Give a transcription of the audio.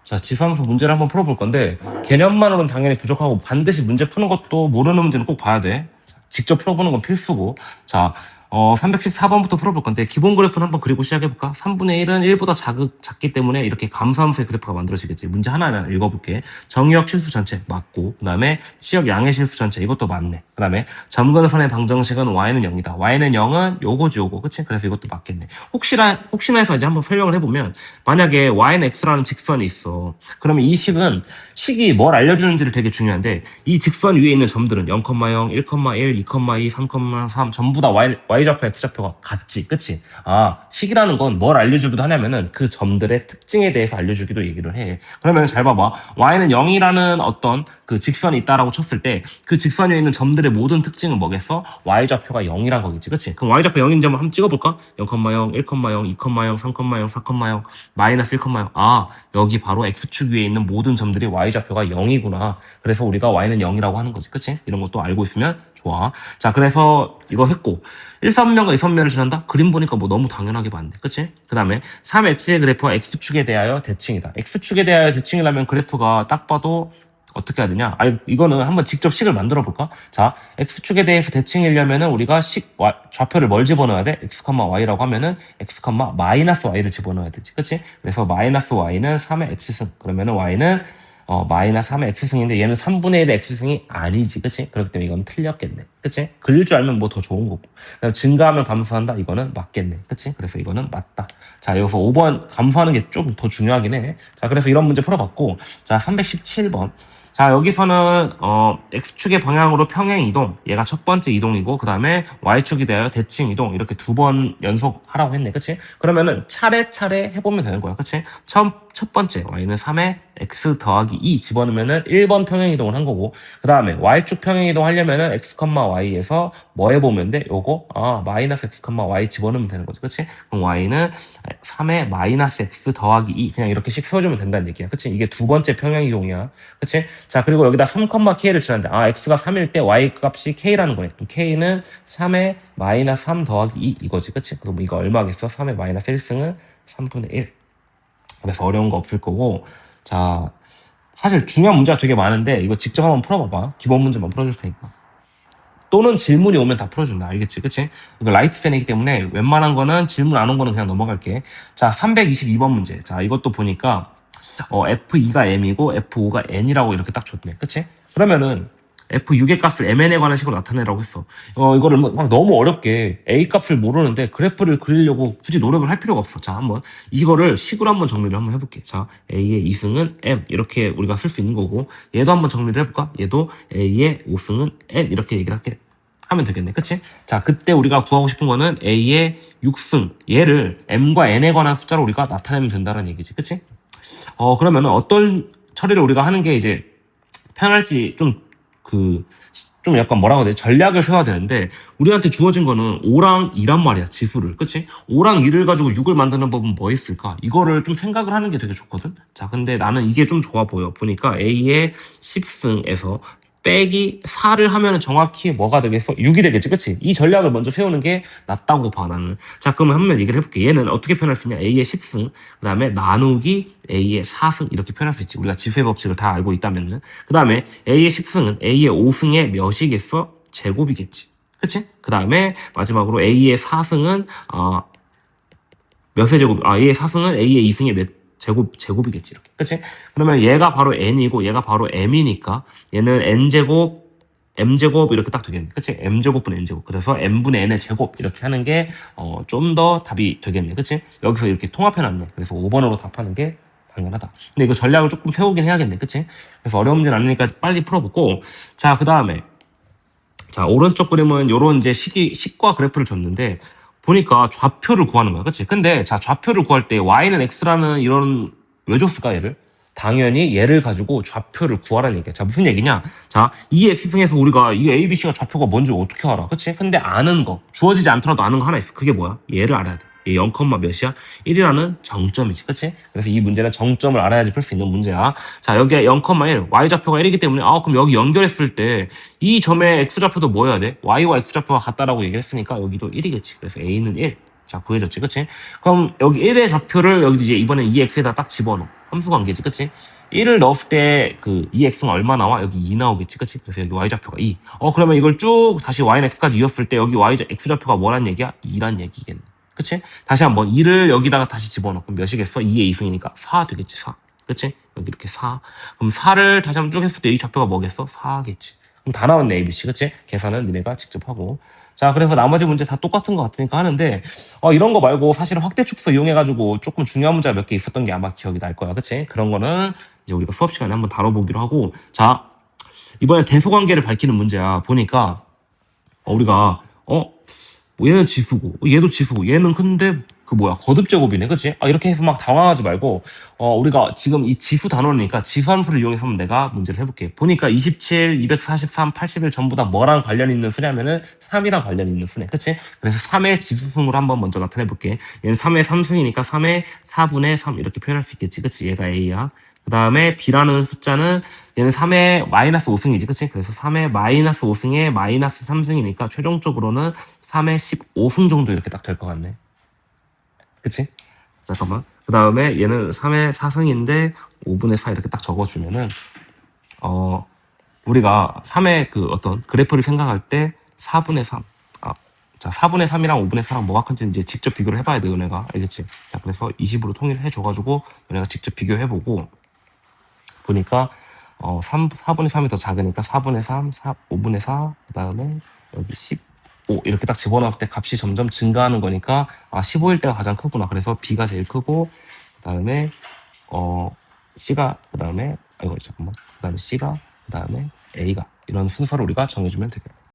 자, 지수함수 문제를 한번 풀어볼 건데 개념만으로는 당연히 부족하고 반드시 문제 푸는 것도 모르는 문제는 꼭 봐야 돼. 직접 풀어보는 건 필수고. 자, 314번부터 풀어볼 건데 기본 그래프는 한번 그리고 시작해볼까? 3분의 1은 1보다 작기 때문에 이렇게 감소함수의 그래프가 만들어지겠지. 문제 하나 읽어볼게. 정의역 실수 전체 맞고, 그 다음에 시역 양의 실수 전체 이것도 맞네. 그 다음에 점근선의 방정식은 y는 0이다. y는 0은 요거지 요거. 그치? 그래서 이것도 맞겠네. 혹시나 해서 이제 한번 설명을 해보면 만약에 y는 x라는 직선이 있어. 그러면 이 식이 뭘 알려주는지를 되게 중요한데 이 직선 위에 있는 점들은 0,0, 1,1, 2,2, 3,3 전부 다 y좌표, x좌표가 같지. 그치? 아, 식이라는 건 뭘 알려주기도 하냐면은 그 점들의 특징에 대해서 알려주기도 얘기를 해. 그러면 잘 봐봐. y는 0이라는 어떤 그 직선이 있다라고 쳤을 때 그 직선 위에 있는 점들의 모든 특징은 뭐겠어? y좌표가 0이란 거겠지. 그치? 그럼 y좌표 0인지 한번 찍어볼까? 0,0, 1,0, 2,0, 3,0, 4,0, 마이너스 1,0. 아, 여기 바로 x축 위에 있는 모든 점들이 y좌표가 0이구나. 그래서 우리가 y는 0이라고 하는 거지. 그치? 이런 것도 알고 있으면 좋아. 자, 그래서 이거 했고 1선면과 2선면을 지난다? 그림 보니까 뭐 너무 당연하게 봤네. 그치? 그 다음에 3x의 그래프와 x축에 대하여 대칭이다. x축에 대하여 대칭이라면 그래프가 딱 봐도 어떻게 해야 되냐? 아니, 이거는 한번 직접 식을 만들어 볼까? 자, x축에 대해서 대칭이려면은 우리가 좌표를 뭘 집어넣어야 돼? x, y라고 하면은 x, 마이너스 y를 집어넣어야 되지. 그치? 그래서 마이너스 y는 3의 x승. 그러면은 y는 마이너스 3의 x승인데 얘는 3분의 1의 x승이 아니지. 그치? 그렇기 때문에 이건 틀렸겠네. 그치? 그릴 줄 알면 뭐 더 좋은 거고. 그다음에 증가하면 감소한다? 이거는 맞겠네. 그치? 그래서 이거는 맞다. 자, 여기서 5번 감소하는 게 좀 더 중요하긴 해. 자, 그래서 이런 문제 풀어봤고. 자, 317번. 자, 여기서는 x축의 방향으로 평행 이동, 얘가 첫 번째 이동이고 그 다음에 y축이 대하여 대칭 이동 이렇게 두 번 연속 하라고 했네. 그치? 그러면은 차례차례 해보면 되는 거야. 그치? 첫 번째 y는 3에 x 더하기 2 집어넣으면은 1번 평행 이동을 한 거고 그 다음에 y축 평행 이동 하려면은 x, y에서 뭐 해보면 돼? 요거 마이너스 x, y 집어넣으면 되는 거지. 그치? 그럼 y는 3에 마이너스 x 더하기 2 그냥 이렇게씩 세워주면 된다는 얘기야. 그치? 이게 두 번째 평행 이동이야. 그치? 자, 그리고 여기다 3, k를 치는데 x가 3일 때 y 값이 k라는 거네. 그럼 k는 3에 마이너스 3 더하기 2 이거지. 그치? 그럼 이거 얼마겠어? 3에 마이너스 1승은 3분의 1. 그래서 어려운 거 없을 거고. 자, 사실 중요한 문제가 되게 많은데 이거 직접 한번 풀어봐봐. 기본 문제만 풀어줄 테니까. 또는 질문이 오면 다 풀어준다. 알겠지? 그치? 이거 라이트 팬이기 때문에 웬만한 거는 질문 안 온 거는 그냥 넘어갈게. 자, 322번 문제. 자, 이것도 보니까 F2가 M이고 F5가 N이라고 이렇게 딱 줬네. 그치? 그러면은 F6의 값을 MN에 관한 식으로 나타내라고 했어. 이거를 막 너무 어렵게 A 값을 모르는데 그래프를 그리려고 굳이 노력을 할 필요가 없어. 자, 한번 이거를 식으로 한번 정리를 한번 해볼게. 자, A의 2승은 M 이렇게 우리가 쓸 수 있는 거고 얘도 한번 정리를 해볼까? 얘도 A의 5승은 N 이렇게 얘기를 할게. 하면 되겠네. 그치? 자, 그때 우리가 구하고 싶은 거는 A의 6승 얘를 M과 N에 관한 숫자로 우리가 나타내면 된다는 얘기지. 그치? 그러면은 어떤 처리를 우리가 하는 게 이제 편할지 좀 약간 뭐라고 해야 돼? 전략을 세워야 되는데, 우리한테 주어진 거는 5랑 2란 말이야, 지수를. 그치? 5랑 2를 가지고 6을 만드는 법은 뭐 있을까? 이거를 좀 생각을 하는 게 되게 좋거든? 자, 근데 나는 이게 좀 좋아 보여. 보니까 A의 10승에서 빼기 4를 하면 정확히 뭐가 되겠어? 6이 되겠지, 그치? 이 전략을 먼저 세우는 게 낫다고 봐, 나는. 자, 그러면 한번 얘기를 해볼게. 얘는 어떻게 표현할 수 있냐? A의 10승, 그 다음에 나누기 A의 4승, 이렇게 표현할 수 있지. 우리가 지수의 법칙을 다 알고 있다면은. 그 다음에 A의 10승은 A의 5승의 몇이겠어? 제곱이겠지. 그치? 그 다음에 마지막으로 A의 4승은, 몇의 제곱, A의 4승은 A의 2승의 몇, 제곱이겠지, 이렇게. 그치? 그러면 얘가 바로 n이고 얘가 바로 m이니까 얘는 n제곱, m제곱 이렇게 딱 되겠네. 그치? m제곱분의 n제곱. 그래서 m분의 n의 제곱 이렇게 하는 게 좀 더 답이 되겠네. 그치? 여기서 이렇게 통합해놨네. 그래서 5번으로 답하는 게 당연하다. 근데 이거 전략을 조금 세우긴 해야겠네. 그치? 그래서 어려운 문제는 아니니까 빨리 풀어보고. 자, 그 다음에 자, 오른쪽 그림은 요런 이제 식과 그래프를 줬는데 보니까 좌표를 구하는 거야. 그치? 근데 자, 좌표를 구할 때 y는 x라는 이런 왜 줬을까 얘를? 당연히 얘를 가지고 좌표를 구하라는 얘기야. 자, 무슨 얘기냐? 자, 이 x승에서 우리가 이 a, b, c가 좌표가 뭔지 어떻게 알아? 그치? 근데 아는 거, 주어지지 않더라도 아는 거 하나 있어. 그게 뭐야? 얘를 알아야 돼. 얘 0, 몇이야? 1이라는 정점이지. 그치? 그래서 이 문제는 정점을 알아야지 풀 수 있는 문제야. 자, 여기에 0, 1, y좌표가 1이기 때문에 그럼 여기 연결했을 때 이 점의 x좌표도 뭐 해야 돼? y와 x좌표가 같다라고 얘기를 했으니까 여기도 1이겠지. 그래서 a는 1. 자, 구해졌지. 그치? 그럼 여기 1의 좌표를 여기 이제 이번에 2x에다 딱 집어넣어. 함수 관계지, 그치? 1을 넣었을 때 그 2x는 얼마 나와? 여기 2 나오겠지, 그치? 그래서 여기 y좌표가 2. 그러면 이걸 쭉 다시 y는 x까지 이었을 때 여기 x좌표가 뭐란 얘기야? 2란 얘기겠네. 그치? 다시 한번 2를 여기다가 다시 집어넣어. 그럼 몇이겠어? 2의 2승이니까 4 되겠지, 4. 그치? 여기 이렇게 4. 그럼 4를 다시 한번 쭉 했을 때 이 좌표가 뭐겠어? 4겠지. 그럼 다 나왔네, ABC. 그치? 계산은 니네가 직접 하고. 자, 그래서 나머지 문제 다 똑같은 것 같으니까 하는데, 이런 거 말고 사실은 확대 축소 이용해가지고 조금 중요한 문제가 몇 개 있었던 게 아마 기억이 날 거야. 그치? 그런 거는 이제 우리가 수업 시간에 한번 다뤄보기로 하고. 자, 이번에 대소관계를 밝히는 문제야. 보니까, 우리가, 뭐 얘는 지수고, 얘도 지수고, 얘는 근데 그 뭐야 거듭 제곱이네, 그치? 이렇게 해서 막 당황하지 말고, 우리가 지금 이 지수 단원이니까 지수 함수를 이용해서 한번 내가 문제를 해볼게. 보니까 27, 243, 81 전부 다 뭐랑 관련 있는 수냐면은 3이랑 관련 있는 수네, 그치? 그래서 3의 지수승으로 한번 먼저 나타내볼게. 얘는 3의 3승이니까 3의 4분의 3 이렇게 표현할 수 있겠지, 그치? 얘가 A야. 그 다음에 B라는 숫자는 얘는 3의 마이너스 5승이지, 그치? 그래서 3의 마이너스 5승에 마이너스 3승이니까 최종적으로는 3의 15승 정도 이렇게 딱 될 것 같네. 그치? 잠깐만. 그 다음에 얘는 3의 4승인데 5분의 4 이렇게 딱 적어주면은, 우리가 3의 그 어떤 그래프를 생각할 때 4분의 3. 자, 4분의 3이랑 5분의 4랑 뭐가 큰지 이제 직접 비교를 해봐야 돼, 너네가. 알겠지? 자, 그래서 20으로 통일해줘가지고 너네가 직접 비교해보고, 보니까 4분의 3이 더 작으니까 4분의 3, 5분의 4, 그 다음에 여기 15 이렇게 딱 집어넣을 때 값이 점점 증가하는 거니까 15일 때가 가장 크구나. 그래서 B가 제일 크고, 그 다음에 C가, 그 다음에 잠깐만, 그 다음에 C가, 그 다음에 A가, 이런 순서를 우리가 정해주면 되겠다.